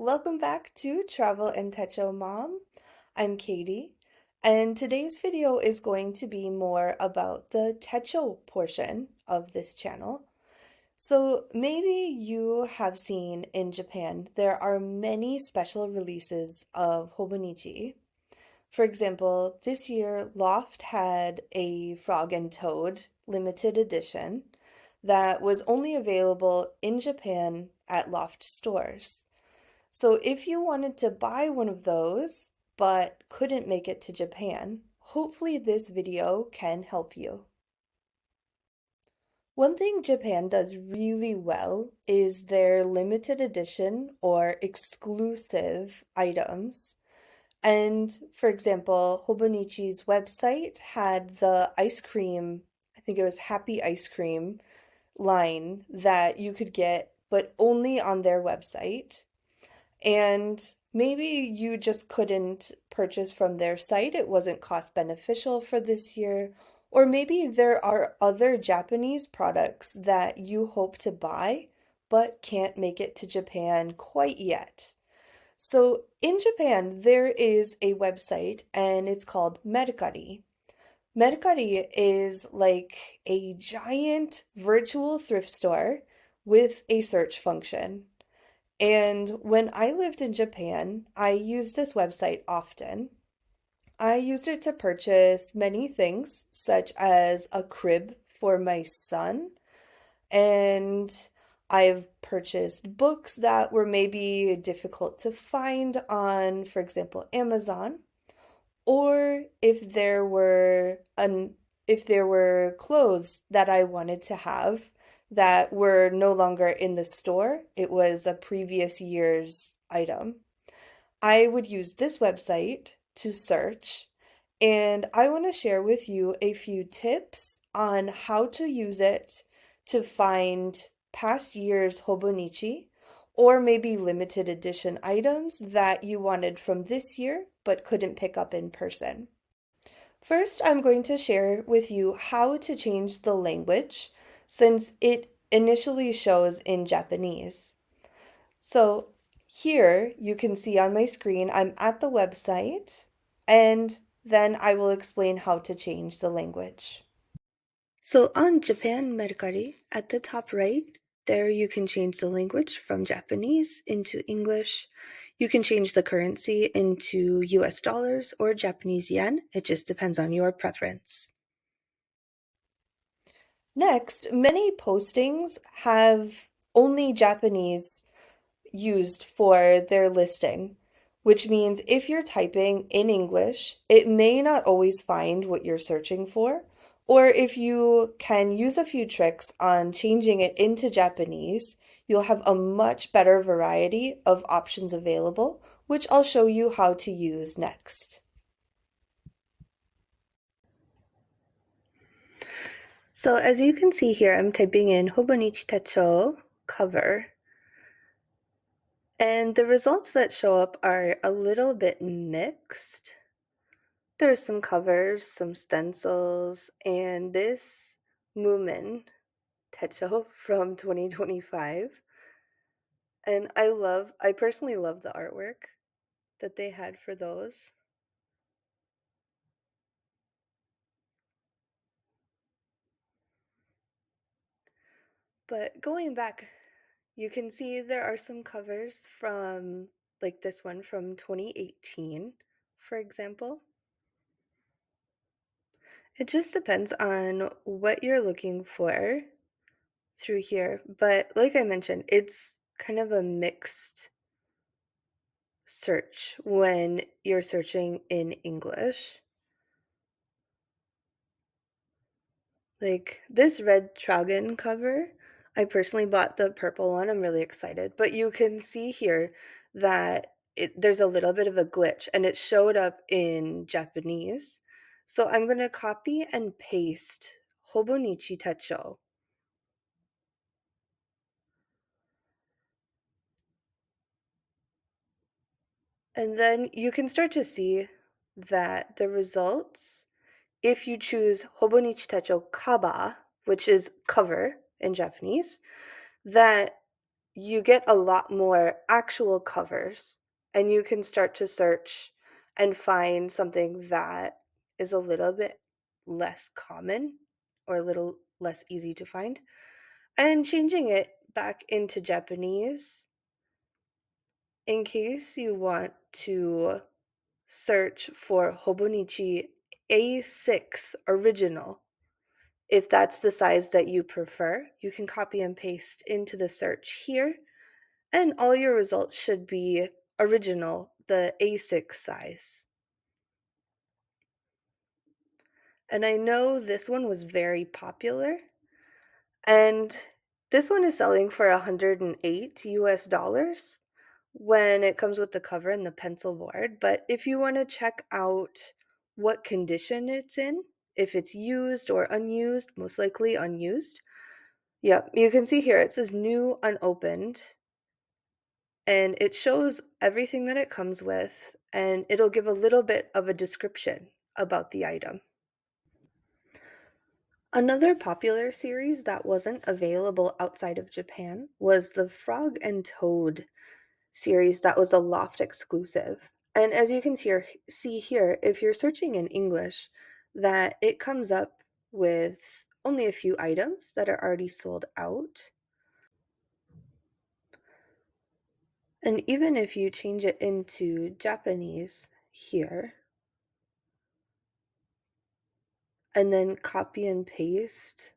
welcome back to Travel and Techo Mom. I'm Katie, and today's video is going to be more about the Techo portion of this channel. So maybe you have seen in Japan, there are many special releases of Hobonichi. For example, this year Loft had a Frog and Toad limited edition that was only available in Japan at Loft stores. So if you wanted to buy one of those but couldn't make it to Japan, hopefully this video can help you. One thing Japan does really well is their limited edition or exclusive items. And for example, Hobonichi's website had the ice cream, I think it was Happy Ice Cream line that you could get, but only on their website. And maybe you just couldn't purchase from their site, it wasn't cost beneficial for this year, or maybe there are other Japanese products that you hope to buy but can't make it to Japan quite yet. So in Japan, there is a website and it's called Mercari. Mercari is like a giant virtual thrift store with a search function. And when I lived in Japan, I used this website often. I used it to purchase many things, such as a crib for my son, and I've purchased books that were maybe difficult to find on, for example, Amazon, or if there were clothes that I wanted to have that were no longer in the store, it was a previous year's item. I would use this website to search, and I want to share with you a few tips on how to use it to find past year's Hobonichi or maybe limited edition items that you wanted from this year but couldn't pick up in person. First, I'm going to share with you how to change the language since it initially shows in Japanese. So here you can see on my screen, I'm at the website and then I will explain how to change the language. So on Japan Mercari, at the top right, there you can change the language from Japanese into English. You can change the currency into US dollars or Japanese yen. It just depends on your preference. Next, many postings have only Japanese used for their listing, which means if you're typing in English, it may not always find what you're searching for. Or if you can use a few tricks on changing it into Japanese, you'll have a much better variety of options available, which I'll show you how to use next. So as you can see here, I'm typing in Hobonichi Techo cover. And the results that show up are a little bit mixed. There's some covers, some stencils, and this Moomin Techo from 2025. And I personally love the artwork that they had for those. But going back, you can see there are some covers from, like this one from 2018, for example. It just depends on what you're looking for through here. But like I mentioned, it's kind of a mixed search when you're searching in English. Like this red Tragon cover, I personally bought the purple one. I'm really excited. But you can see here that there's a little bit of a glitch and it showed up in Japanese. So I'm going to copy and paste Hobonichi Techo. And then you can start to see that the results, if you choose Hobonichi Techo Kaba, which is cover in Japanese, that you get a lot more actual covers, and you can start to search and find something that is a little bit less common or a little less easy to find, and changing it back into Japanese in case you want to search for Hobonichi A6 original. If that's the size that you prefer, you can copy and paste into the search here, and all your results should be original, the A6 size. And I know this one was very popular, and this one is selling for $108 when it comes with the cover and the pencil board. But if you want to check out what condition it's in, if it's used or unused, most likely unused. Yep, you can see here it says new unopened, and it shows everything that it comes with, and it'll give a little bit of a description about the item. Another popular series that wasn't available outside of Japan was the Frog and Toad series that was a Loft exclusive. And as you can see here, if you're searching in English, that it comes up with only a few items that are already sold out. And even if you change it into Japanese here, and then copy and paste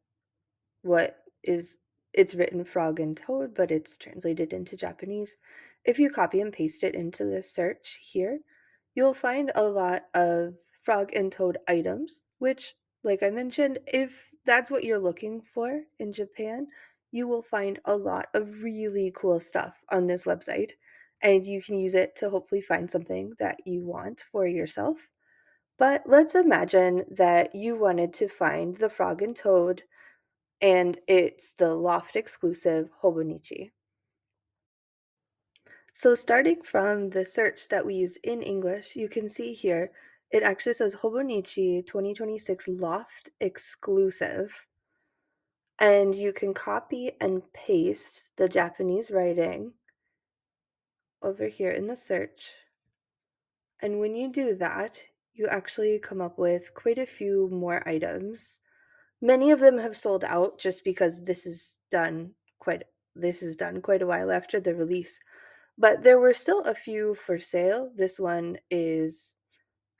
what is, it's written Frog and Toad, but it's translated into Japanese. If you copy and paste it into the search here, you'll find a lot of Frog and Toad items, which, like I mentioned, if that's what you're looking for in Japan, you will find a lot of really cool stuff on this website, and you can use it to hopefully find something that you want for yourself. But let's imagine that you wanted to find the Frog and Toad, and it's the Loft exclusive Hobonichi. So starting from the search that we use in English, you can see here, it actually says Hobonichi 2026 Loft exclusive. And you can copy and paste the Japanese writing over here in the search. And when you do that, you actually come up with quite a few more items. Many of them have sold out just because this is done quite a while after the release. But there were still a few for sale. This one is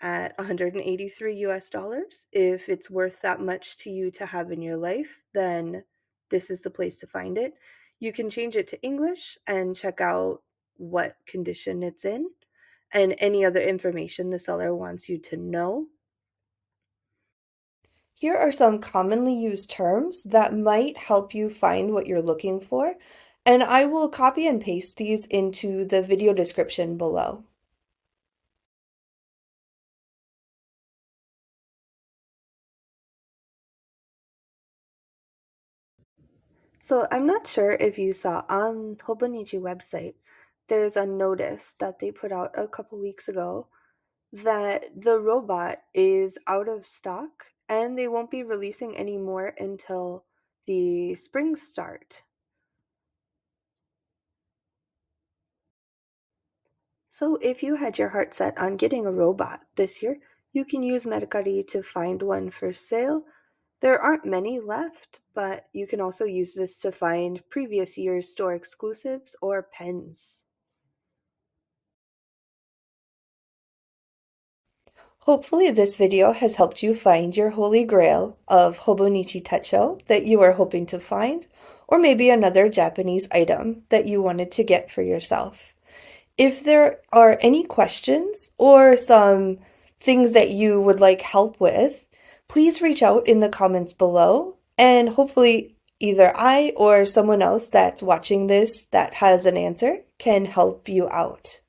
at $183. If it's worth that much to you to have in your life, then this is the place to find it. You can change it to English and check out what condition it's in and any other information the seller wants you to know. Here are some commonly used terms that might help you find what you're looking for, and I will copy and paste these into the video description below. So I'm not sure if you saw on Hobonichi website, there's a notice that they put out a couple weeks ago that the robot is out of stock and they won't be releasing any more until the spring start. So if you had your heart set on getting a robot this year, you can use Mercari to find one for sale. There aren't many left, but you can also use this to find previous year's store exclusives or pens. Hopefully this video has helped you find your holy grail of Hobonichi Techo that you are hoping to find, or maybe another Japanese item that you wanted to get for yourself. If there are any questions or some things that you would like help with, please reach out in the comments below, and hopefully either I or someone else that's watching this that has an answer can help you out.